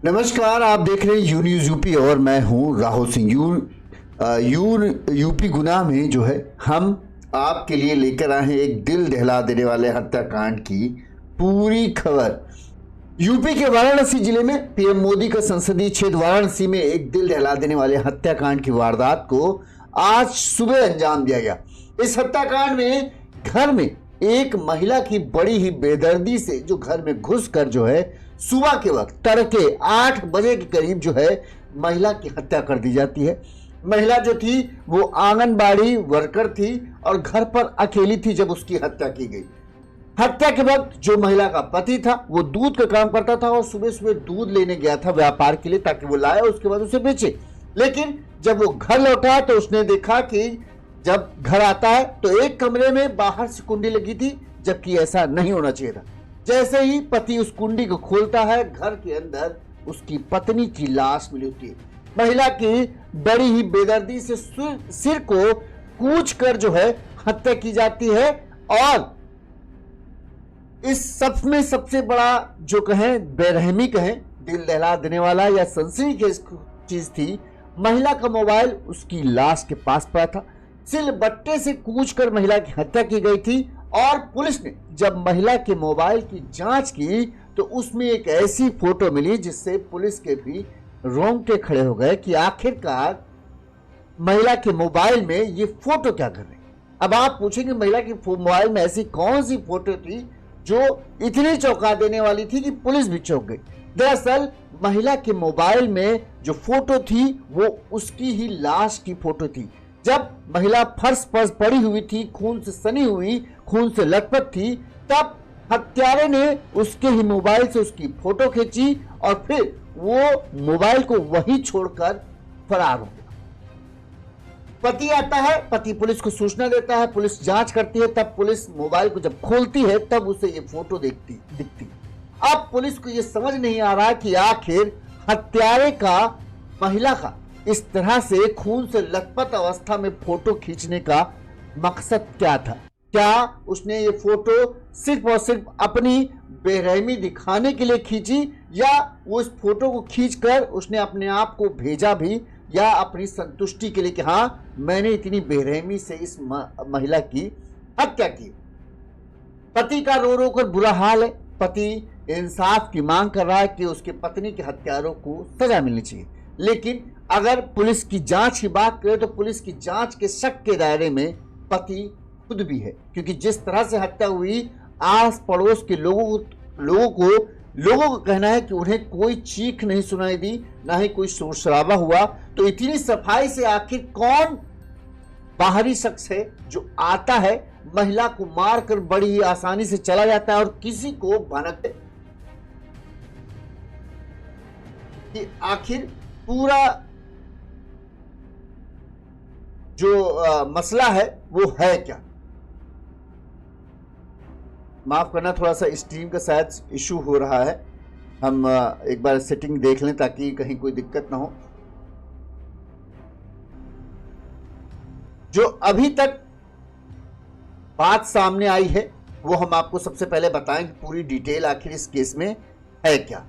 नमस्कार, आप देख रहे हैं यू न्यूज़ यूपी और मैं हूं राहुल सिंह। यूपी गुना में जो है हम आपके लिए लेकर आए हैं एक दिल दहला देने वाले हत्याकांड की पूरी खबर। यूपी के वाराणसी जिले में पीएम मोदी का संसदीय क्षेत्र वाराणसी में एक दिल दहला देने वाले हत्याकांड की वारदात को आज सुबह अंजाम दिया गया। इस हत्याकांड में घर में एक महिला की बड़ी ही बेदर्दी से जो घर में घुसकर जो है सुबह के वक्त तड़के 8 बजे के करीब जो है महिला की हत्या कर दी जाती है। महिला जो थी वो आंगनबाड़ी वर्कर थी और घर पर अकेली थी जब उसकी हत्या की गई। हत्या के वक्त जो महिला का पति था वो दूध का काम करता था और सुबह सुबह दूध लेने गया था व्यापार के लिए ताकि वो लाए उसके बाद उसे बेचे। लेकिन जब वो घर लौटा तो उसने देखा कि जब घर आता है तो एक कमरे में बाहर से कुंडी लगी थी, जबकि ऐसा नहीं होना चाहिए था। जैसे ही पति उस कुंडी को खोलता है, घर के अंदर उसकी पत्नी की लाश मिली होती है। महिला की बड़ी ही बेदर्दी से सिर को कूच कर जो है हत्या की जाती है। और इस सब में सबसे बड़ा जो कहें बेरहमी कहें, दिल दहला देने वाला या सनसनीखेज चीज थी, महिला का मोबाइल उसकी लाश के पास पड़ा था। सिलबट्टे से कूचकर महिला की हत्या की गई थी और पुलिस ने जब महिला के मोबाइल की जांच की तो उसमें एक ऐसी फोटो मिली जिससे पुलिस के भी रोंगटे खड़े हो गए कि आखिरकार महिला के मोबाइल में ये फोटो क्या कर रही। अब आप पूछेंगे महिला के मोबाइल में ऐसी कौन सी फोटो थी जो इतनी चौंका देने वाली थी कि पुलिस भी चौंक गई। दरअसल महिला के मोबाइल में जो फोटो थी वो उसकी ही लाश की फोटो थी। जब महिला फर्श पर पड़ी हुई थी, खून से सनी हुई, खून से लथपथ थी, तब हत्यारे ने उसके ही मोबाइल से उसकी फोटो खींची और फिर वो मोबाइल को वहीं छोड़कर फरार हो गया। पति आता है, पति पुलिस को सूचना देता है, पुलिस जांच करती है। तब पुलिस मोबाइल को जब खोलती है तब उसे ये फोटो दिखती। अब पुलिस को ये समझ नहीं आ रहा कि आखिर हत्यारे का महिला का इस तरह से खून से लथपथ अवस्था में फोटो खींचने का मकसद क्या था। क्या उसने ये फोटो सिर्फ और सिर्फ अपनी बेरहमी दिखाने के लिए खींची, या वो इस फोटो को खींचकर उसने अपने आप को भेजा भी, या अपनी संतुष्टि के लिए कि हाँ मैंने इतनी बेरहमी से इस महिला की हत्या की। पति का रो रो कर बुरा हाल है। पति इंसाफ की मांग कर रहा है कि उसके पत्नी के हत्यारों को सजा मिलनी चाहिए। लेकिन अगर पुलिस की जांच की बात करें तो पुलिस की जांच के शक के दायरे में पति खुद भी है, क्योंकि जिस तरह से हत्या हुई आस पड़ोस के लोगों को कहना है कि उन्हें कोई चीख नहीं सुनाई दी, ना ही कोई शोर शराबा हुआ। तो इतनी सफाई से आखिर कौन बाहरी शख्स है जो आता है, महिला को मारकर बड़ी ही आसानी से चला जाता है और किसी को भनक कि आखिर पूरा जो मसला है वो है क्या। माफ करना, थोड़ा सा स्ट्रीम का शायद इशू हो रहा है। हम एक बार सेटिंग देख लें ताकि कहीं कोई दिक्कत ना हो। जो अभी तक बात सामने आई है वो हम आपको सबसे पहले बताएं कि पूरी डिटेल आखिर इस केस में है क्या।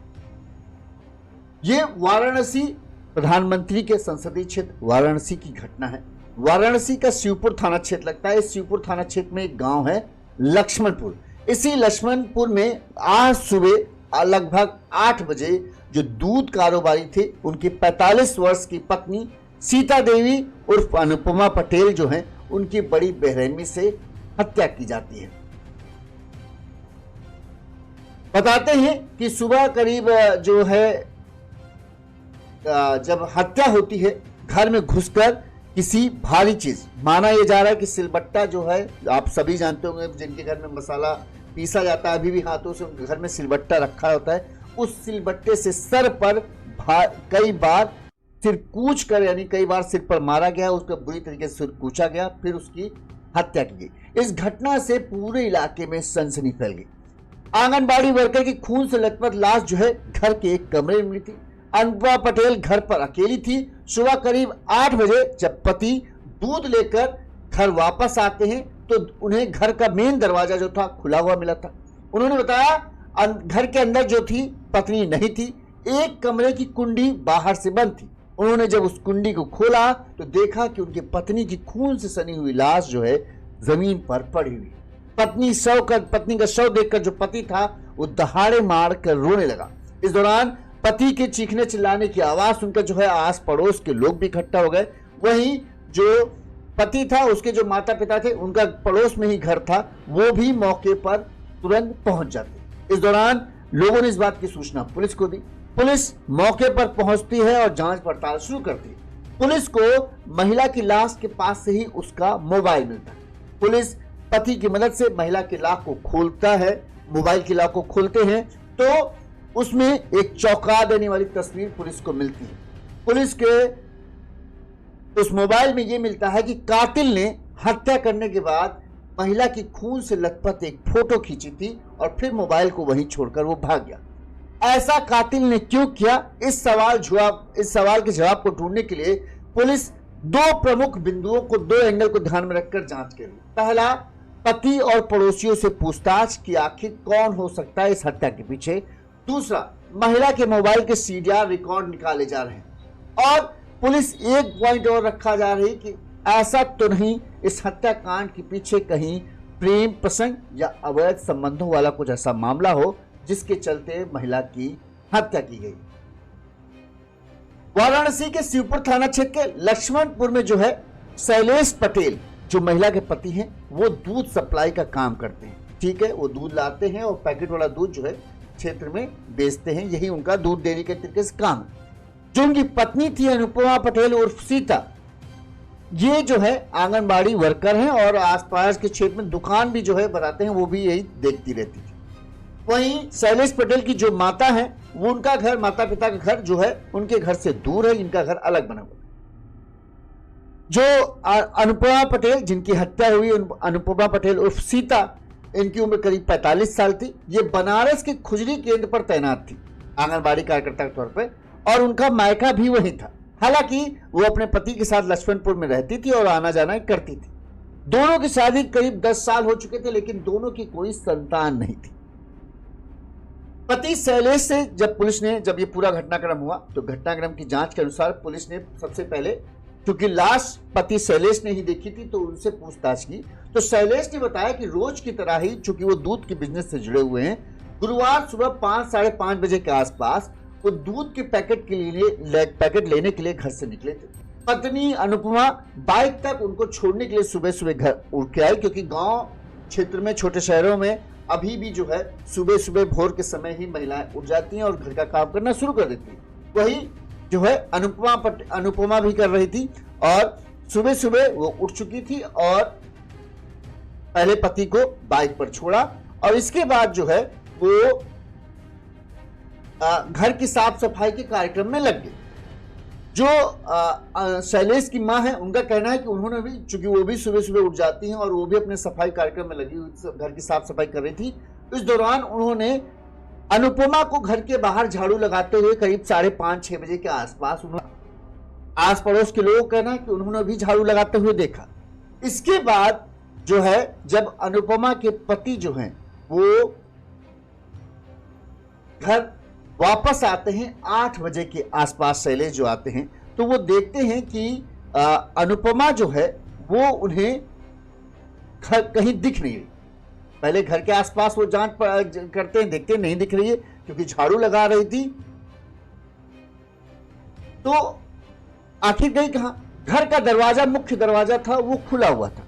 ये वाराणसी प्रधानमंत्री के संसदीय क्षेत्र वाराणसी की घटना है। वाराणसी का शिवपुर थाना क्षेत्र लगता है। इस शिवपुर थाना क्षेत्र में एक गांव है लक्ष्मणपुर। इसी लक्ष्मणपुर में आज सुबह लगभग 8 बजे जो दूध कारोबारी थे उनकी 45 वर्ष की पत्नी सीता देवी उर्फ अनुपमा पटेल जो हैं उनकी बड़ी बेरहमी से हत्या की जाती है। बताते हैं कि सुबह करीब जो है जब हत्या होती है घर में घुसकर किसी भारी चीज, माना यह जा रहा है कि सिलबट्टा जो है, आप सभी जानते होंगे जिनके घर में मसाला पीसा जाता है, अभी भी हाथों से उनके घर में सिलबट्टा रखा होता है, उस सिलबट्टे से सर पर कई बार सिर कूच कर, यानी कई बार सिर पर मारा गया, उसका बुरी तरीके से सिर कूचा गया, फिर उसकी हत्या की गई। इस घटना से पूरे इलाके में सनसनी फैल गई। आंगनबाड़ी वर्कर की खून से लथपथ लाश जो है घर के एक कमरे में मिली थी। अनुपमा पटेल घर पर अकेली थी। सुबह करीब 8 बजे जब पति दूध लेकर घर वापस आते हैं तो उन्हें घर का मेन दरवाजा जो था खुला हुआ मिला था। उन्होंने बताया घर के अंदर जो थी पत्नी नहीं थी, एक कमरे की कुंडी बाहर से बंद थी। उन्होंने जब उस कुंडी को खोला तो देखा कि उनकी पत्नी की खून से सनी हुई लाश जो है जमीन पर पड़ी हुई। पत्नी का शव देखकर जो पति था वो दहाड़े मार कर रोने लगा। इस दौरान पति के चीखने चिल्लाने की आवाज सुनकर जो है आस पड़ोस के लोग भी इकट्ठा हो गए। वहीं जो पति था उसके जो माता पिता थे उनका पड़ोस में ही घर था, वो भी मौके पर तुरंत पहुंच जाते। इस दौरान लोगों ने इस बात की सूचना पुलिस को दी। पुलिस मौके पर पहुंचती है और जांच पड़ताल शुरू करती है। पुलिस को महिला की लाश के पास से ही उसका मोबाइल मिलता है। पुलिस पति की मदद से महिला के लॉक को खोलता है, मोबाइल के लॉक को खोलते हैं तो उसमें एक चौंका देने वाली तस्वीर पुलिस को मिलती है। पुलिस के उस मोबाइल में यह मिलता है कि कातिल ने हत्या करने के बाद महिला की खून से लथपथ एक फोटो खींची थी और फिर मोबाइल को वहीं छोड़कर वो भाग गया। ऐसा कातिल ने क्यों किया, इस सवाल के जवाब को ढूंढने के लिए पुलिस दो प्रमुख बिंदुओं को, दो एंगल को ध्यान में रखकर जांच कर रही। पहला, पति और पड़ोसियों से पूछताछ कि आखिर कौन हो सकता है इस हत्या के पीछे। दूसरा, महिला के मोबाइल के सीडीआर रिकॉर्ड निकाले जा रहे हैं। और पुलिस एक पॉइंट और रखा जा रही कि ऐसा तो नहीं इस हत्याकांड के पीछे कहीं प्रेम प्रसंग या अवैध संबंधों वाला कुछ ऐसा मामला हो जिसके चलते महिला की हत्या की गई। वाराणसी के शिवपुर थाना क्षेत्र के लक्ष्मणपुर में जो है शैलेश पटेल जो महिला के पति हैं वो दूध सप्लाई का काम करते हैं। ठीक है, वो दूध लाते हैं और पैकेट वाला दूध जो है क्षेत्र में बेचते हैं, यही उनका दूध डेयरी के तरीके से काम है। जो उनकी पत्नी थी अनुपमा पटेल उर्फ सीता, ये जो है आंगनबाड़ी वर्कर हैं और आसपास के क्षेत्र में दुकान भी जो है बनाते हैं, वो भी यही देखती रहती थी। वहीं शैलेश पटेल की जो माता है वो उनका घर, माता पिता का घर जो है उनके घर से दूर है, इनका घर अलग बना हुआ है। जो अनुपमा पटेल जिनकी हत्या हुई, अनुपमा पटेल उर्फ सीता, इनकी उम्र करीब 45 साल थी। ये बनारस के खुजरी केंद्र पर तैनात थी आंगनबाड़ी कार्यकर्ता के तौर पर और उनका मायका भी वही था। हालांकि वो अपने पति के साथ लक्ष्मणपुर में रहती थी और आना जाना करती थी। दोनों की शादी करीब 10 साल हो चुके थे लेकिन दोनों की कोई संतान नहीं थी। पति शैलेश से जब ये पूरा घटनाक्रम हुआ तो घटनाक्रम की जांच के अनुसार पुलिस ने सबसे पहले, क्योंकि लाश पति शैलेश ने ही देखी थी, तो उनसे पूछताछ की। तो शैलेश ने बताया कि रोज की तरह ही, चूंकि वो दूध के बिजनेस से जुड़े हुए हैं, गुरुवार सुबह 5 साढ़े 5 बजे के आसपास वो दूध के पैकेट लेने के लिए घर से निकले थे। पत्नी अनुपमा बाइक तक उनको छोड़ने के लिए सुबह सुबह घर उड़ के आई, क्योंकि गांव क्षेत्र में, छोटे शहरों में अभी भी जो है सुबह सुबह भोर के समय ही महिलाएं उठ जाती हैं और घर का काम करना शुरू कर देती हैं। वही जो है अनुपमा भी कर रही थी और सुबह सुबह वो उठ चुकी थी और पहले पति को बाइक पर छोड़ा और इसके बाद जो है वो घर की साफ सफाई के कार्यक्रम में लग गई। जो शैलेश की मां है उनका कहना है कि उन्होंने भी, चूंकि वो भी सुबह सुबह उठ जाती हैं और वो भी अपने सफाई कार्यक्रम में लगी हुई घर की साफ सफाई कर रही थी। इस दौरान उन्होंने अनुपमा को घर के बाहर झाड़ू लगाते हुए करीब 5:30-6 बजे के आसपास आस पड़ोस के लोगों का कहना है कि उन्होंने भी झाड़ू लगाते हुए देखा। इसके बाद जो है जब अनुपमा के पति जो हैं वो घर वापस आते हैं 8 बजे के आसपास, शैलेश जो आते हैं तो वो देखते हैं कि अनुपमा जो है वो उन्हें घर कहीं दिख नहीं रही। पहले घर के आसपास वो जांच करते हैं, देखते हैं नहीं दिख रही है क्योंकि झाड़ू लगा रही थी। तो आखिर गई कहां? घर का दरवाजा, मुख्य दरवाजा था वो खुला हुआ था।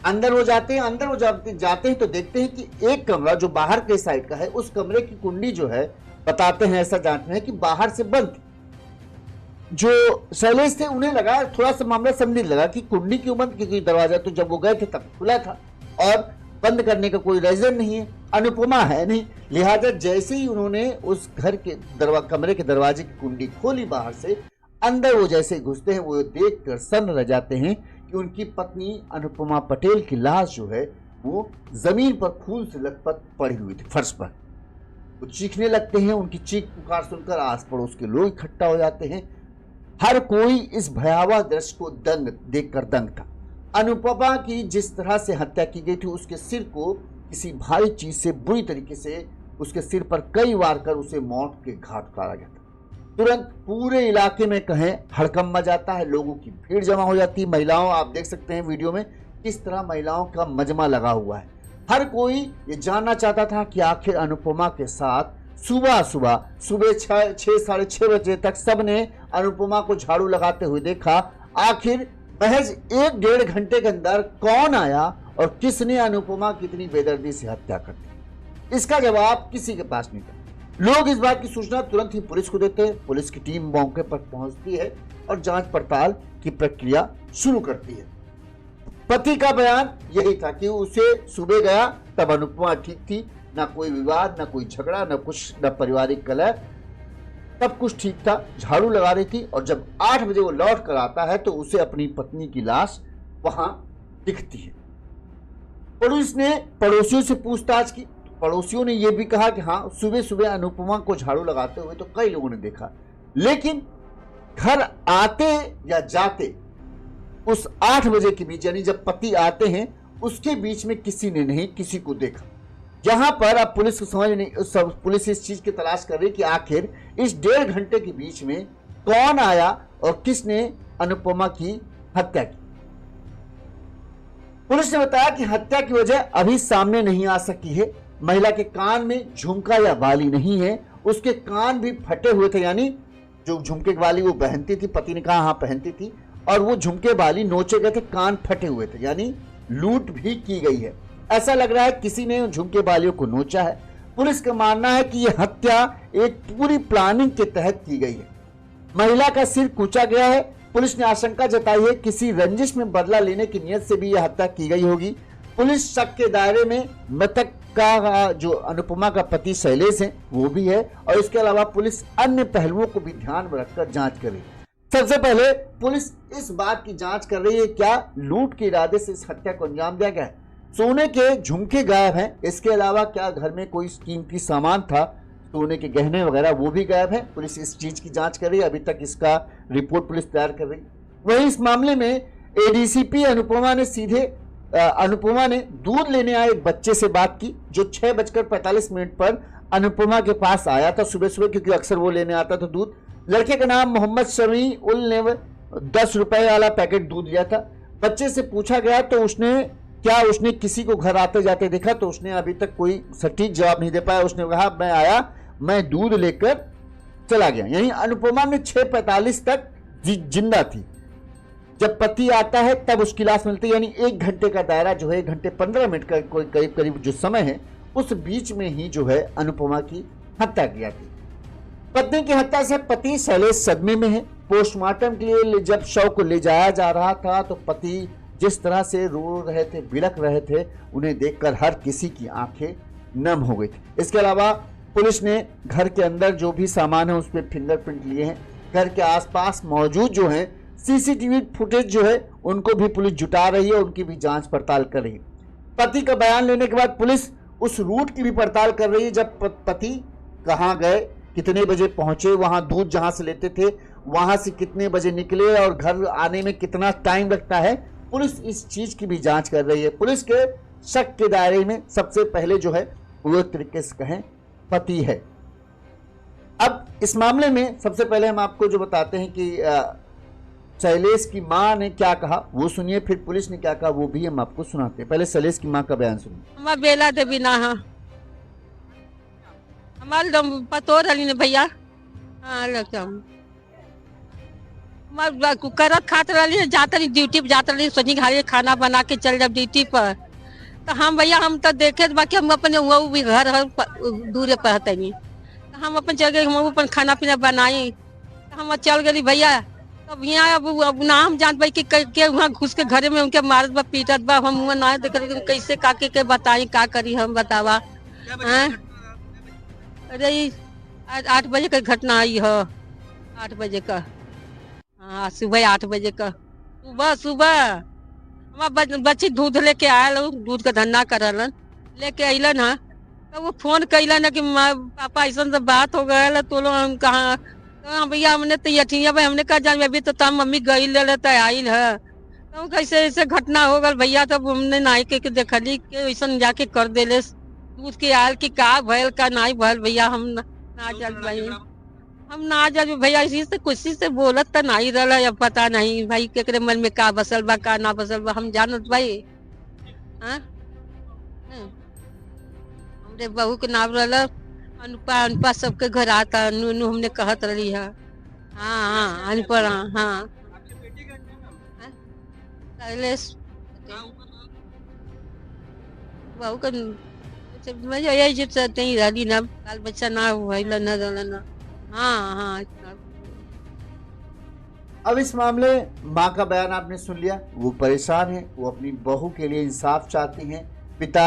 अंदर वो जाते हैं तो देखते हैं कि एक कमरा जो बाहर के साइड का है उस कमरे की कुंडी जो है, बताते हैं ऐसा जांच में कि बाहर से बंद थी। जो शैलेश थे उन्हें लगा, थोड़ा सा मामला समझने लगा कि कुंडी क्यों बंद, क्योंकि दरवाजा तो जब वो गए थे तब खुला था और बंद करने का कोई रीजन नहीं है, अनुपमा है नहीं। लिहाजा जैसे ही उन्होंने उस घर के कमरे के दरवाजे की कुंडी खोली बाहर से, अंदर वो जैसे घुसते हैं वो देखकर सन्न रह जाते हैं कि उनकी पत्नी अनुपमा पटेल की लाश जो है वो जमीन पर खून से लथपथ पड़ी हुई थी फर्श पर। वो चीखने लगते हैं, उनकी चीख पुकार सुनकर आस पड़ोस के लोग इकट्ठा हो जाते हैं। हर कोई इस भयावह दृश्य को देखकर दंग था। अनुपमा की जिस तरह से हत्या की गई थी उसके सिर को किसी भारी चीज से बुरी तरीके से उसके सिर पर कई वार कर उसे मौत के घाट उतारा गया था। तुरंत पूरे इलाके में कहें हड़कंप मच जाता है, लोगों की भीड़ जमा हो जाती है। महिलाओं, आप देख सकते हैं वीडियो में किस तरह महिलाओं का मजमा लगा हुआ है। हर कोई ये जानना चाहता था कि आखिर अनुपमा के साथ सुबह 6 साढ़े 6 बजे तक सबने अनुपमा को झाड़ू लगाते हुए देखा। आखिर महज 1-1.5 घंटे के अंदर कौन आया और किसने अनुपमा की इतनी बेदर्दी से हत्या कर दी, इसका जवाब किसी के पास नहीं था। लोग इस बात की सूचना तुरंत ही पुलिस को देते हैं। पुलिस की टीम मौके पर पहुंचती है और जांच पड़ताल की प्रक्रिया शुरू करती है। पति का बयान यही था कि उसे सुबह गया तब अनुपमा ठीक थी, ना कोई विवाद, ना कोई झगड़ा, ना कुछ, ना पारिवारिक कलह, सब कुछ ठीक था, झाड़ू लगा रही थी। और जब 8 बजे वो लौट कर आता है तो उसे अपनी पत्नी की लाश वहां दिखती है। पुलिस ने पड़ोसियों से पूछताछ की। पड़ोसियों ने यह भी कहा कि हाँ, सुबह सुबह अनुपमा को झाड़ू लगाते हुए तो कई लोगों ने देखा, लेकिन घर आते या जाते उस 8 बजे के बीच, यानी जब पति आते हैं उसके बीच में किसी ने नहीं किसी को देखा। यहां पर अब पुलिस को समझ नहीं, पुलिस इस चीज की तलाश कर रही कि आखिर इस 1.5 घंटे के बीच में कौन आया और किसने अनुपमा की हत्या की। पुलिस ने बताया कि हत्या की वजह अभी सामने नहीं आ सकी है। महिला के कान में झुमका या बाली नहीं है, उसके कान भी फटे हुए थे, यानी जो झुमके की बाली वो पहनती थी, पति ने कहा हाँ पहनती थी, और वो झुमके बाली नोचे गए थे, कान फटे हुए थे, यानी लूट भी की गई है। ऐसा लग रहा है किसी ने झुमके बालियों को नोचा है। पुलिस का मानना है कि यह हत्या एक पूरी प्लानिंग के तहत की गई है। महिला का सिर कूचा गया है। पुलिस ने आशंका जताई है किसी रंजिश में बदला लेने की नियत से भी यह हत्या की गई होगी। पुलिस शक के दायरे में मृतक का जो अनुपमा का पति शैलेश है वो भी है, और इसके अलावा पुलिस अन्य पहलुओं को भी ध्यान में रखकर जांच कर रही है। सबसे पहले पुलिस इस बात की जांच कर रही है क्या लूट के इरादे से इस हत्या को अंजाम दिया गया है। सोने के झुमके गायब हैं, इसके अलावा क्या घर में कोई कीमती सामान था, सोने के गहने वगैरह, वो भी गायब है। पुलिस इस चीज की जांच कर रही है, अभी तक इसका रिपोर्ट पुलिस तैयार कर रही है। वहीं इस मामले में एडीसीपी अनुपमा ने दूध लेने आए एक बच्चे से बात की, जो 6:45 पर अनुपमा के पास आया था सुबह सुबह, क्योंकि अक्सर वो लेने आता था दूध। लड़के का नाम मोहम्मद शमी उल ने 10 रुपए वाला पैकेट दूध लिया था। बच्चे से पूछा गया तो उसने किसी को घर आते जाते देखा, तो उसने अभी तक कोई सटीक जवाब नहीं दे पाया। उसने कहा मैं आया, मैं दूध लेकर चला गया। यानी अनुपमा ने 6:45 तक जिंदा थी। जब पति आता है तब उसकी लाश मिलती है, यानी 1 घंटे का दायरा जो है, 1 घंटे 15 मिनट का कोई करीब जो समय है, उस बीच में ही जो है अनुपमा की हत्या की जाती है। पत्नी की हत्या से पति शैलेश सदमे में है। पोस्टमार्टम के लिए जब शव को ले जाया जा रहा था तो पति जिस तरह से रो रहे थे, बिलख रहे थे, उन्हें देखकर हर किसी की आंखें नम हो गई थी। इसके अलावा पुलिस ने घर के अंदर जो भी सामान है उस पर फिंगरप्रिंट लिए हैं। घर के आसपास मौजूद जो है सीसीटीवी फुटेज जो है उनको भी पुलिस जुटा रही है, उनकी भी जांच पड़ताल कर रही है। पति का बयान लेने के बाद पुलिस उस रूट की भी पड़ताल कर रही है, जब पति कहाँ गए, कितने बजे पहुंचे, वहां दूध जहां से लेते थे वहां से कितने बजे निकले और घर आने में कितना टाइम लगता है। पुलिस इस चीज की भी जांच कर रही है। पुलिस के शक के दायरे में सबसे पहले जो है वो एक तरीके से कहें पति है। अब इस मामले में सबसे पहले हम आपको जो बताते हैं कि शैलेश की मां ने क्या कहा वो सुनिए, फिर पुलिस ने क्या कहा वो भी हम आपको सुनाते हैं। पहले शैलेश की मां का बयान सुनिए। हमार बेला देवी ना हमारे पतो रही ने भैया, हाँ करत खात रही, जाते रही ड्यूटी पर, जाते रही सोची घारी खाना बना के चल जब ड्यूटी पर, तो हम भैया हम तो देखे बाकी हम अपने वो भी घर दूर पर नहीं, तो हम अपन चल गए, हम अपन खाना पीना बनाई, तो हम चल गई भैया। तब यहाँ अब ना हम जान पाई कि वहाँ घुस के घरे में उनके मारत बा पीटत बा, हम वहाँ ना देख कैसे काके के बताई का करी हम बतावा। अरे 8 बजे का घटना आई है, 8 बजे का, हाँ सुबह 8 बजे का, सुबह हमारे बच्चे दूध लेके आयल, दूध का धंधा करलन, लेके अलन है, तो वो फोन कैलन है कि पापा ऐसा तो बात हो गया, तो लोग हम कहाँ, तो भैया हमने तो यठिया भाई हमने कहा जान अभी तो तब मम्मी गई ले तो आयल है, तो कैसे ऐसे घटना हो गल भैया। तब हमने नाई के देखली कि ऐसा जाके कर देले, दूध के आल की का भयल का नहीं भयल भैया हम ना जल भाई हम ना जल भैया इसी से कुछ से बोलत तो नहीं रहा अब पता नहीं भाई केकरे मन में का बसल बा का ना बसल बा हम जानत भाई। हाँ हमरे बहू के नाम रहा अनुपा अनुपा सबके घर आता नू हमने कहत रही है। हाँ हाँ अनुपा हाँ कैलेश बहू का मजा यही जब से नहीं रही ना बाल बच्चा ना हुआ ना ना। हाँ हाँ अब इस मामले माँ का बयान आपने सुन लिया। वो परेशान है, वो अपनी बहू के लिए इंसाफ चाहती हैं। पिता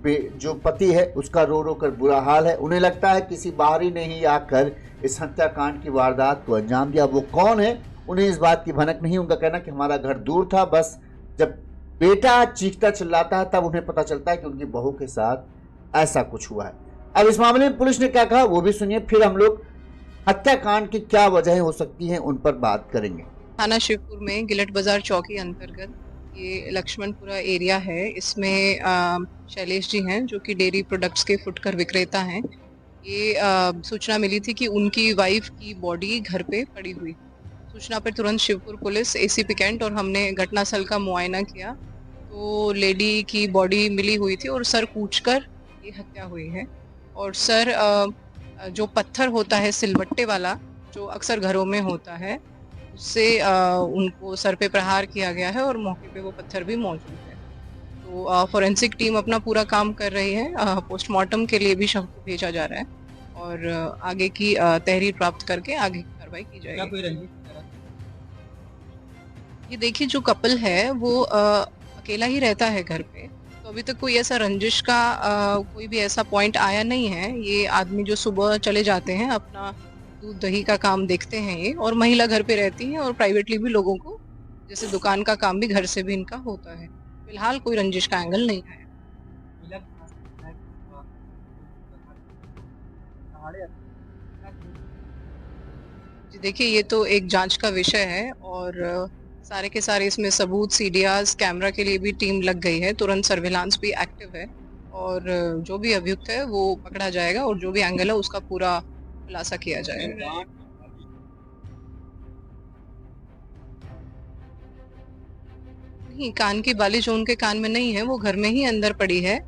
जो पति है उसका रो रो कर बुरा हाल है। उन्हें लगता है किसी बाहरी ने ही आकर इस हत्याकांड की वारदात को अंजाम दिया। वो कौन है उन्हें इस बात की भनक नहीं। उनका कहना कि हमारा घर दूर था, बस जब बेटा चीखता चिल्लाता है तब उन्हें पता चलता है कि उनकी बहू के साथ ऐसा कुछ हुआ है। अब इस मामले में पुलिस ने क्या कहा वो भी सुनिए, फिर हम लोग हत्याकांड की क्या वजह हो सकती हैं उन पर बात करेंगे। थाना शिवपुर में गिलट बाजार चौकी अंतर्गत ये लक्ष्मणपुरा एरिया है। इसमें शैलेश जी हैं जो कि डेयरी प्रोडक्ट्स के फुटकर विक्रेता हैं। ये सूचना मिली थी कि उनकी वाइफ की बॉडी घर पे पड़ी हुई। सूचना पर तुरंत शिवपुर पुलिस एसीपी कैंट और हमने घटनास्थल का मुआयना किया तो लेडी की बॉडी मिली हुई थी और सर कूचकर ये हत्या हुई है। और सर जो पत्थर होता है सिलबट्टे वाला जो अक्सर घरों में होता है उससे उनको सर पे प्रहार किया गया है और मौके पे वो पत्थर भी मौजूद है। तो फॉरेंसिक टीम अपना पूरा काम कर रही है। पोस्टमार्टम के लिए भी शव को भेजा जा रहा है और आगे की तहरीर प्राप्त करके आगे की कार्रवाई की जाएगी। ये देखिए जो कपल है वो अकेला ही रहता है घर पे, तो अभी तक कोई ऐसा रंजिश का कोई भी ऐसा पॉइंट आया नहीं है। ये आदमी जो सुबह चले जाते हैं अपना दूध दही का काम देखते हैं ये, और महिला घर पे रहती हैं और प्राइवेटली भी लोगों को जैसे दुकान का काम भी घर से भी इनका होता है। फिलहाल कोई रंजिश का एंगल नहीं है। जी देखिए ये तो एक जांच का विषय है और सारे के सारे इसमें सबूत सीडीआरस कैमरा के लिए भी टीम लग गई है। तुरंत सर्विलांस भी एक्टिव है और जो भी अभियुक्त है वो पकड़ा जाएगा और जो भी एंगल है उसका पूरा खुलासा किया जाएगा। नहीं, कान की बाली जो उनके कान में नहीं है वो घर में ही अंदर पड़ी है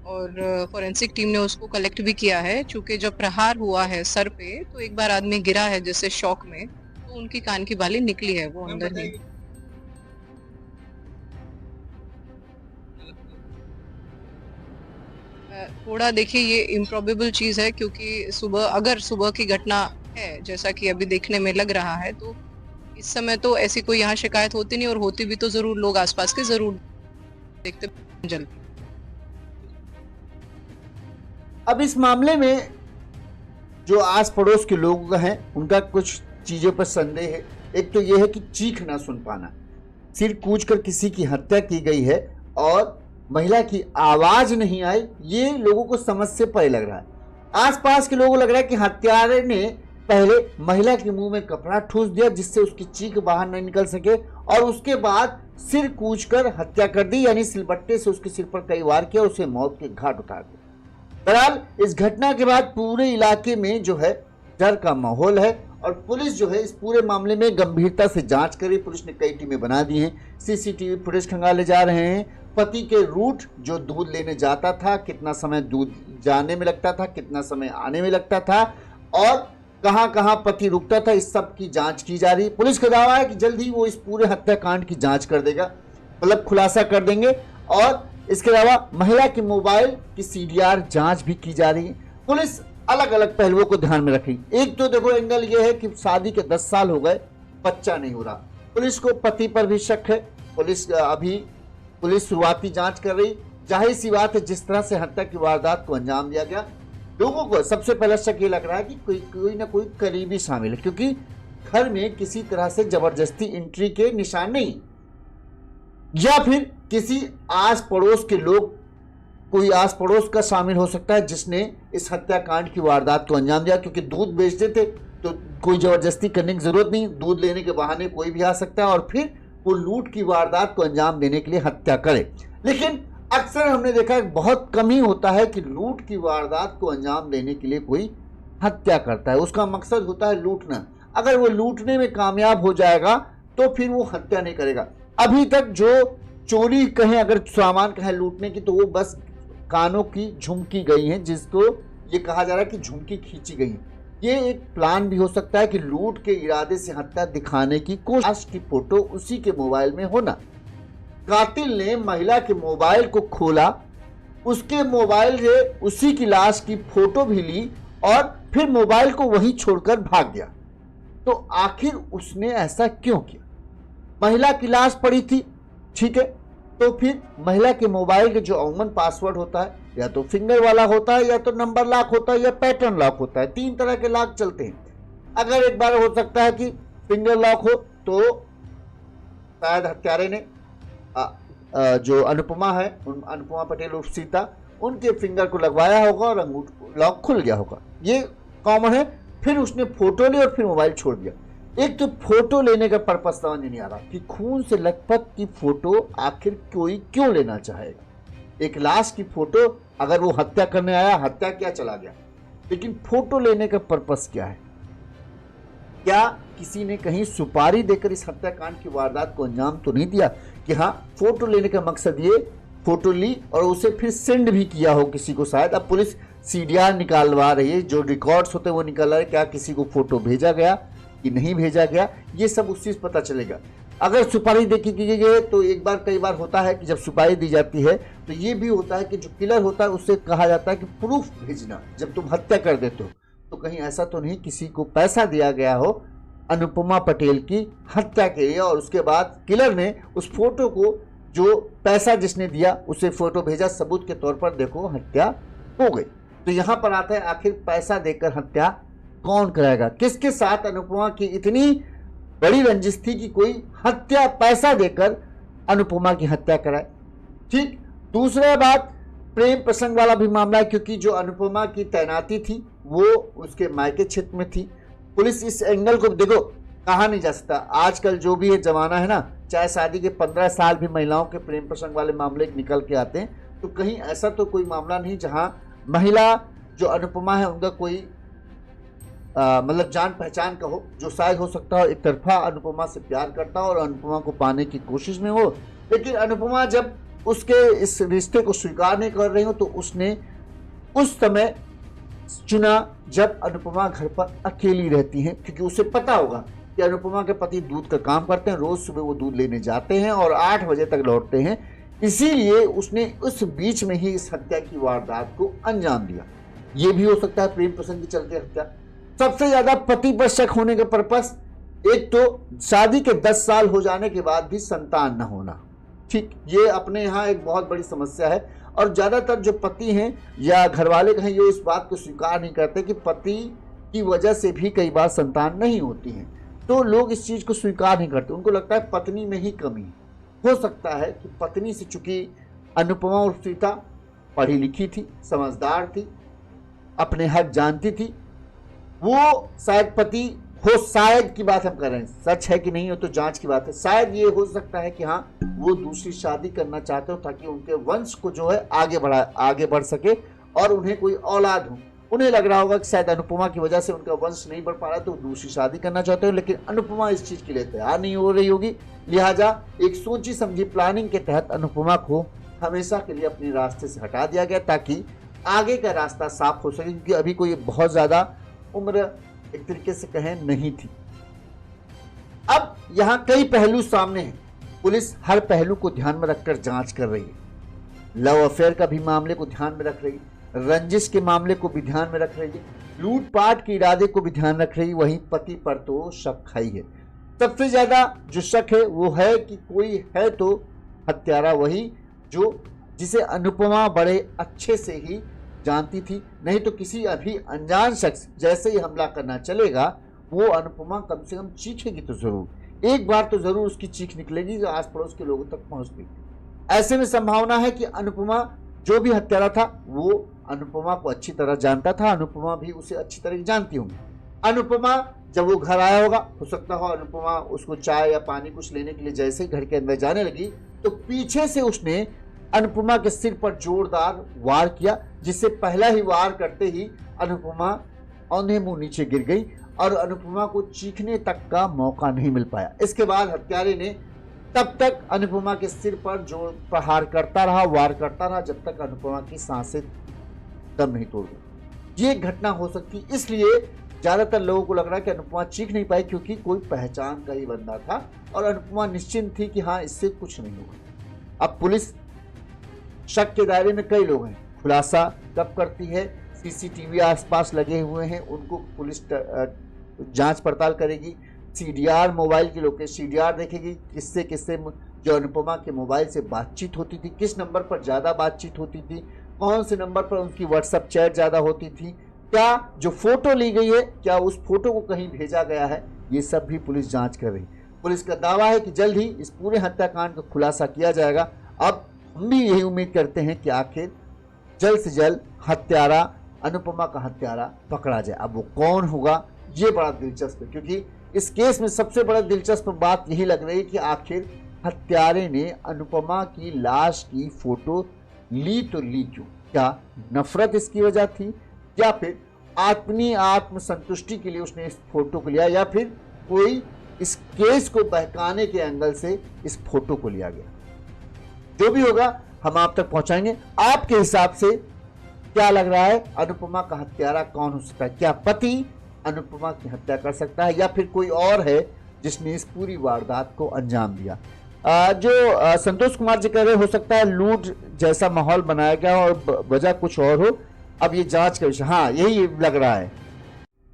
और फॉरेंसिक टीम ने उसको कलेक्ट भी किया है। चूंकि जब प्रहार हुआ है सर पे तो एक बार आदमी गिरा है जैसे शॉक में, तो उनकी कान की बाली निकली है वो अंदर ही। थोड़ा देखिए ये इम्प्रॉबेबल चीज है क्योंकि अगर सुबह की घटना है जैसा कि अभी देखने में लग रहा है तो इस समय तो ऐसी कोई यहाँ शिकायत होती नहीं, और होती भी तो जरूर लोग आसपास के जरूर देखते जल्दी। अब इस मामले में जो आस पड़ोस के लोग हैं उनका कुछ चीजों पर संदेह है। एक तो यह है कि चीख ना सुन पाना, सिर कूचकर किसी की हत्या की गई है और महिला की आवाज नहीं आई, ये लोगों को समझ से परे लग रहा है। आसपास के लोगों को लग रहा है कि हत्यारे ने पहले महिला के मुंह में कपड़ा ठूस दिया जिससे उसकी चीख बाहर नहीं निकल सके और उसके बाद सिर कूचकर हत्या कर दी, यानी सिलबट्टे से उसके सिर पर कई वार किया और उसे मौत के घाट उतार दिया। बहरहाल इस घटना के बाद पूरे इलाके में जो है डर का माहौल है और पुलिस जो है इस पूरे मामले में गंभीरता से जांच करी। पुलिस ने कई टीमें बना दी हैं, सीसीटीवी फुटेज खंगाले जा रहे हैं। पति के रूट जो दूध लेने जाता था, कितना समय दूध जाने में लगता था, कितना समय आने में लगता था और कहां कहां पति रुकता था, इस सब की जांच की जा रही है। पुलिस का दावा है कि जल्द ही वो इस पूरे हत्याकांड की जांच कर देगा, मतलब खुलासा कर देंगे। और इसके अलावा महिला के मोबाइल की सीडीआर जांच भी की जा रही है। पुलिस अलग अलग पहलुओं को ध्यान में रखी। एक तो देखो एंगल ये है कि शादी के 10 साल हो गए, बच्चा नहीं हो रहा। पुलिस को पति पर भी शक है। पुलिस शुरुआती जांच कर रही। जाहिर सी बात है जिस तरह से हत्या की वारदात को अंजाम दिया गया, लोगों को सबसे पहला शक ये लग रहा है कि कोई ना कोई करीबी शामिल है, क्योंकि घर में किसी तरह से जबरदस्ती एंट्री के निशान नहीं, या फिर किसी आस पड़ोस के लोग, कोई आस पड़ोस का शामिल हो सकता है जिसने इस हत्याकांड की वारदात को अंजाम दिया। क्योंकि दूध बेचते थे तो कोई जबरदस्ती करने की जरूरत नहीं, दूध लेने के बहाने कोई भी आ सकता है और फिर वो लूट की वारदात को अंजाम देने के लिए हत्या करे। लेकिन अक्सर हमने देखा है बहुत कम ही होता है कि लूट की वारदात को अंजाम देने के लिए कोई हत्या करता है। उसका मकसद होता है लूटना। अगर वो लूटने में कामयाब हो जाएगा तो फिर वो हत्या नहीं करेगा। अभी तक जो चोरी कहें, अगर सामान कहें लूटने की, तो वो बस कानों की झुमकी गई है, जिसको ये कहा जा रहा है कि झुमकी खींची गई है। ये एक प्लान भी हो सकता है कि लूट के इरादे से हत्या दिखाने की कोशिश की फोटो उसी के मोबाइल में होना। कातिल ने महिला के मोबाइल को खोला, उसके मोबाइल से उसी की लाश की फोटो भी ली और फिर मोबाइल को वहीं छोड़कर भाग गया। तो आखिर उसने ऐसा क्यों किया? महिला की लाश पड़ी थी, ठीक है, तो फिर महिला के मोबाइल के जो अमूमन पासवर्ड होता है, या तो फिंगर वाला होता है, या तो नंबर लॉक होता है, या पैटर्न लॉक होता है। 3 तरह के लॉक चलते हैं। अगर एक बार हो सकता है कि फिंगर लॉक हो तो शायद हत्यारे ने जो अनुपमा है, अनुपमा पटेल उर्फ सीता, उनके फिंगर को लगवाया होगा और अंगूठा लॉक खुल गया होगा। ये कॉमन है। फिर उसने फोटो ली और फिर मोबाइल छोड़ दिया। एक तो फोटो लेने का पर्पज समझ नहीं आ रहा कि खून से लथपथ की फोटो आखिर कोई क्यों लेना चाहेगा। एक लाश की फोटो, अगर वो हत्या करने आया, हत्या क्या चला गया, लेकिन फोटो लेने का पर्पज क्या है? क्या किसी ने कहीं सुपारी देकर इस हत्याकांड की वारदात को अंजाम तो नहीं दिया कि हाँ, फोटो लेने का मकसद ये, फोटो ली और उसे फिर सेंड भी किया हो किसी को। शायद अब पुलिस सीडीआर निकालवा रही है, जो रिकॉर्ड्स होते हैं वो निकाल रहा है, क्या किसी को फोटो भेजा गया कि नहीं भेजा गया, ये सब उस चीज पता चलेगा। अगर सुपारी देखी गई तो एक बार, कई बार होता है कि जब सुपारी दी जाती है तो ये भी होता है कि जो किलर होता है उससे कहा जाता है कि प्रूफ भेजना जब तुम हत्या कर देते हो। तो कहीं ऐसा तो नहीं किसी को पैसा दिया गया हो अनुपमा पटेल की हत्या के लिए, और उसके बाद किलर ने उस फोटो को, जो पैसा जिसने दिया उसे फोटो भेजा सबूत के तौर पर, देखो हत्या हो गई। तो यहां पर आता है आखिर पैसा देकर हत्या कौन कराएगा? किसके साथ अनुपमा की इतनी बड़ी रंजिश थी कि कोई हत्या पैसा देकर अनुपमा की हत्या कराए? ठीक। दूसरा बात, प्रेम प्रसंग वाला भी मामला है, क्योंकि जो अनुपमा की तैनाती थी वो उसके मायके क्षेत्र में थी। पुलिस इस एंगल को, देखो कहा नहीं जा सकता, आजकल जो भी ये जमाना है ना, चाहे शादी के 15 साल भी महिलाओं के प्रेम प्रसंग वाले मामले निकल के आते हैं, तो कहीं ऐसा तो कोई मामला नहीं जहां महिला जो अनुपमा है उनका कोई मतलब जान पहचान का हो, जो शायद हो सकता हो एक तरफा अनुपमा से प्यार करता हो और अनुपमा को पाने की कोशिश में हो। लेकिन अनुपमा जब उसके इस रिश्ते को स्वीकार नहीं कर रही हो तो उसने उस समय चुना जब अनुपमा घर पर अकेली रहती हैं, क्योंकि उसे पता होगा कि अनुपमा के पति दूध का काम करते हैं, रोज सुबह वो दूध लेने जाते हैं और 8 बजे तक लौटते हैं। इसीलिए उसने उस बीच में ही इस हत्या की वारदात को अंजाम दिया। ये भी हो सकता है प्रेम प्रसंग के चलते हत्या। सबसे ज्यादा पति पर शक होने का पर्पस, एक तो शादी के 10 साल हो जाने के बाद भी संतान न होना। ठीक, ये अपने यहाँ एक बहुत बड़ी समस्या है और ज्यादातर जो पति हैं या घर वाले कहें, ये इस बात को स्वीकार नहीं करते कि पति की वजह से भी कई बार संतान नहीं होती है। तो लोग इस चीज को स्वीकार नहीं करते, उनको लगता है पत्नी में ही कमी है। हो सकता है कि पत्नी से, चूंकि अनुपमा और सीता पढ़ी लिखी थी, समझदार थी, अपने हक जानती थी, वो शायद पति हो, शायद की बात हम कर रहे हैं, सच है कि नहीं हो तो जांच की बात है। शायद ये हो सकता है कि हाँ, वो दूसरी शादी करना चाहते हो ताकि उनके वंश को जो है आगे बढ़ सके और उन्हें कोई औलाद हो। उन्हें लग रहा होगा कि शायद अनुपमा की वजह से उनका वंश नहीं बढ़ पा रहा, तो दूसरी शादी करना चाहते हो। लेकिन अनुपमा इस चीज के लिए तैयार नहीं हो रही होगी, लिहाजा एक सोची समझी प्लानिंग के तहत अनुपमा को हमेशा के लिए अपने रास्ते से हटा दिया गया ताकि आगे का रास्ता साफ हो सके, क्योंकि अभी कोई बहुत ज्यादा उम्र एक तरीके से कहें नहीं थी। अब यहां कई पहलू सामने हैं, पुलिस हर पहलू को ध्यान में रखकर जांच कर रही है। लव अफेयर का भी मामले को ध्यान में रख रही है, रंजिश के मामले को भी ध्यान में रख रही है, लूटपाट के इरादे को भी ध्यान रख रही है। वहीं पति पर तो शक है ही है। सबसे ज्यादा जो शक है वो है कि कोई है तो हत्यारा वही जिसे अनुपमा बड़े अच्छे से ही जानती थी, नहीं तो किसी अभी अनजान शख्स जैसे ही हमला करना चलेगा वो अनुपमा कम से कम चीखेगी तो जरूर, एक बार तो जरूर उसकी चीख निकलेगी जो आस पड़ोस के लोगों तक पहुंचती। ऐसे में संभावना है कि अनुपमा, जो भी हत्यारा था, वो अनुपमा को अच्छी तरह जानता था, अनुपमा भी उसे अच्छी तरह जानती होंगी। अनुपमा जब वो घर आया होगा, हो सकता हो अनुपमा उसको चाय या पानी कुछ लेने के लिए जैसे ही घर के अंदर जाने लगी तो पीछे से उसने अनुपमा के सिर पर जोरदार वार किया, जिससे पहला ही वार करते ही अनुपमा औंधे मुंह नीचे गिर गई और अनुपमा को चीखने तक का मौका नहीं मिल पाया। इसके बाद हत्यारे ने तब तक अनुपमा के सिर पर जोर प्रहार करता रहा, वार करता रहा, जब तक अनुपमा की सांसें दम नहीं तोड़ गई। ये घटना हो सकती, इसलिए ज्यादातर लोगों को लग रहा है कि अनुपमा चीख नहीं पाई क्योंकि कोई पहचान का ही बंदा था और अनुपमा निश्चिंत थी कि हाँ, इससे कुछ नहीं होगा। अब पुलिस शक के दायरे में कई लोग हैं, खुलासा कब करती है, सीसीटीवी आसपास लगे हुए हैं, उनको पुलिस जांच पड़ताल करेगी, सीडीआर मोबाइल की लोकेशन सीडीआर देखेगी, किससे किससे जो अनुपमा के मोबाइल से बातचीत होती थी, किस नंबर पर ज़्यादा बातचीत होती थी, कौन से नंबर पर उनकी व्हाट्सएप चैट ज़्यादा होती थी, क्या जो फोटो ली गई है क्या उस फोटो को कहीं भेजा गया है, ये सब भी पुलिस जांच कर रही। पुलिस का दावा है कि जल्द ही इस पूरे हत्याकांड का खुलासा किया जाएगा। अब हम भी यही उम्मीद करते हैं कि आखिर जल्द से जल्द हत्यारा, अनुपमा का हत्यारा पकड़ा जाए। अब वो कौन होगा ये बड़ा दिलचस्प है, क्योंकि इस केस में सबसे बड़ा दिलचस्प बात यही लग रही है कि आखिर हत्यारे ने अनुपमा की लाश की फोटो ली तो ली क्यों? क्या नफरत इसकी वजह थी, या फिर अपनी आत्मसंतुष्टि के लिए उसने इस फोटो को लिया, या फिर कोई इस केस को बहकाने के एंगल से इस फोटो को लिया गया? जो भी होगा हम आप तक पहुंचाएंगे। आपके हिसाब से क्या लग रहा है, अनुपमा का हत्यारा कौन हो सकता है? क्या पति अनुपमा की हत्या कर सकता है या फिर कोई और है जिसने इस पूरी वारदात को अंजाम दिया? जो संतोष कुमार जी कह रहे, हो सकता है लूट जैसा माहौल बनाया गया और वजह कुछ और हो। अब ये जांच का विषय, हाँ यही लग रहा है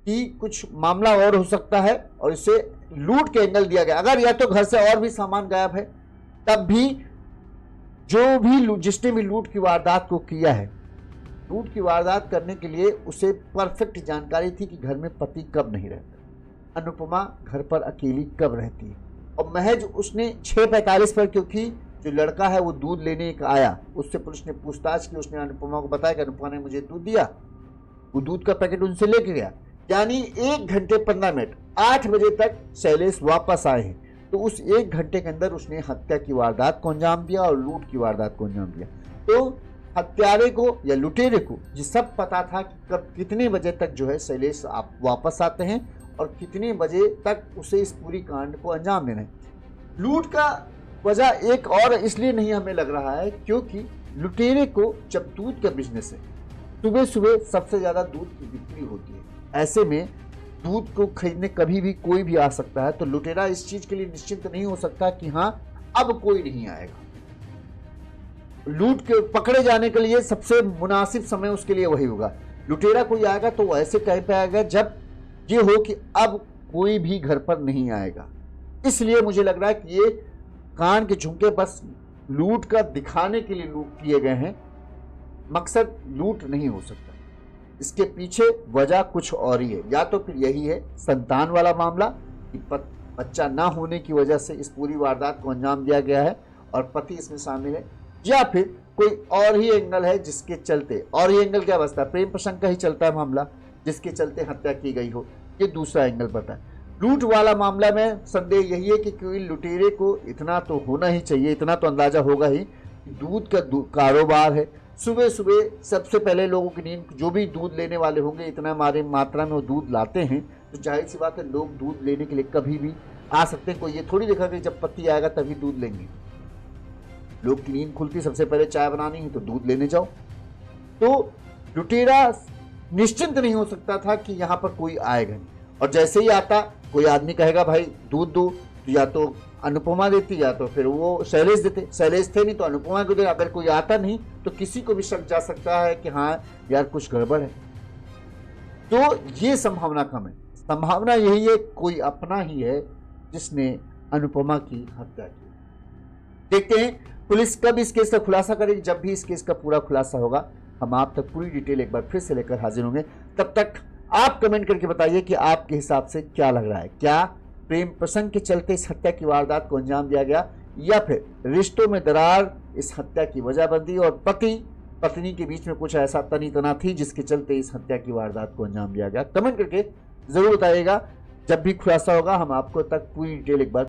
कि कुछ मामला और हो सकता है और इसे लूट के एंगल दिया गया। अगर या तो घर से और भी सामान गायब है, तब भी जो भी जिसने भी लूट की वारदात को किया है, लूट की वारदात करने के लिए उसे परफेक्ट जानकारी थी कि घर में पति कब नहीं रहता, अनुपमा घर पर अकेली कब रहती है, और महज उसने 6:45 पर, क्योंकि जो लड़का है वो दूध लेने का आया, उससे पुलिस ने पूछताछ की, उसने अनुपमा को बताया कि अनुपमा ने मुझे दूध दिया, वो दूध का पैकेट उनसे लेके गया, यानी 1 घंटे 15 मिनट 8 बजे तक शैलेश वापस आए हैं। तो उस 1 घंटे के अंदर उसने हत्या की वारदात को अंजाम दिया और लूट की वारदात को अंजाम दिया। तो हत्यारे को या लुटेरे को ये सब पता था कि कब कितने बजे तक जो है शैलेश आप वापस आते हैं और कितने बजे तक उसे इस पूरी कांड को अंजाम देना है। लूट का वजह एक और इसलिए नहीं हमें लग रहा है क्योंकि लुटेरे को जब दूध का बिजनेस है, सुबह सुबह सबसे ज़्यादा दूध की बिक्री होती है, ऐसे में दूध को खरीदने कभी भी कोई भी आ सकता है। तो लुटेरा इस चीज़ के लिए निश्चिंत नहीं हो सकता कि हाँ अब कोई नहीं आएगा। लूट के पकड़े जाने के लिए सबसे मुनासिब समय उसके लिए वही होगा। लुटेरा कोई आएगा तो वो ऐसे कहीं पे आएगा जब ये हो कि अब कोई भी घर पर नहीं आएगा। इसलिए मुझे लग रहा है कि ये कान के झुमके बस लूट का दिखाने के लिए लूट किए गए हैं, मकसद लूट नहीं हो सकता। इसके पीछे वजह कुछ और ही है, या तो फिर यही है संतान वाला मामला कि बच्चा ना होने की वजह से इस पूरी वारदात को अंजाम दिया गया है और पति इसमें शामिल है, या फिर कोई और ही एंगल है जिसके चलते, और ये एंगल क्या बचता है, प्रेम प्रसंग का ही चलता है मामला जिसके चलते हत्या की गई हो, ये दूसरा एंगल पड़ता है। लूट वाला मामला में संदेह यही है कि कोई लुटेरे को इतना तो होना ही चाहिए, इतना तो अंदाजा होगा ही, दूध का कारोबार है, सुबह सुबह सबसे पहले लोगों की नींद, जो भी दूध लेने वाले होंगे इतना हमारे मात्रा में वो दूध लाते हैं, तो जाहिर सी बात है लोग दूध लेने के लिए कभी भी आ सकते हैं। कोई ये थोड़ी देखा कि जब पति आएगा तभी दूध लेंगे। लोग की नींद खुलती, सबसे पहले चाय बनानी है तो दूध लेने जाओ। तो लुटेरा निश्चिंत नहीं हो सकता था कि यहाँ पर कोई आएगा नहीं, और जैसे ही आता कोई आदमी कहेगा भाई दूध दो, तो या तो अनुपमा देती या तो फिर वो शैलेश देते। शैलेश थे नहीं तो अनुपमा को दे। अगर कोई आता नहीं तो किसी को भी शक जा सकता है कि हाँ यार कुछ गड़बड़ है। तो ये संभावना कम है, संभावना यही है कोई अपना ही है जिसने अनुपमा की हत्या की। देखते हैं पुलिस कब इस केस का खुलासा करेगी। जब भी इस केस का पूरा खुलासा होगा हम आप तक पूरी डिटेल एक बार फिर से लेकर हाजिर होंगे। तब तक आप कमेंट करके बताइए कि आपके हिसाब से क्या लग रहा है, क्या प्रेम प्रसंग के चलते इस हत्या की वारदात को अंजाम दिया गया, या फिर रिश्तों में दरार इस हत्या की वजह बनती और पति पत्नी के बीच में कुछ ऐसा तनी तना थी जिसके चलते इस हत्या की वारदात को अंजाम दिया गया। कमेंट करके जरूर बताइएगा। जब भी खुलासा होगा हम आपको तक पूरी डिटेल एक बार